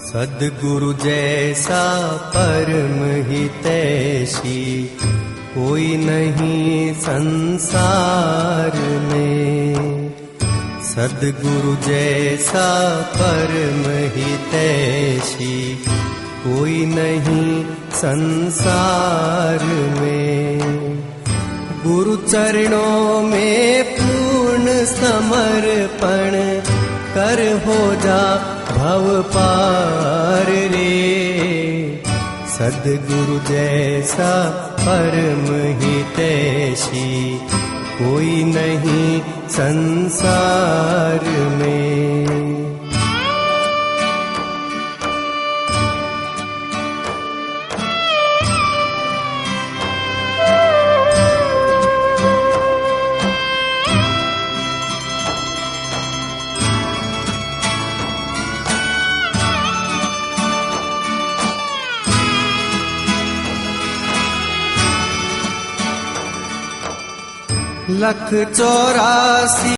सद्गुरु जैसा परम हितैषी कोई नहीं संसार में। सद्गुरु जैसा परम हितैषी कोई नहीं संसार में। गुरु चरणों में पूर्ण समर्पण कर हो जा भव पार रे। सद्गुरु जैसा परम हितैषी कोई नहीं संसार में। लख 84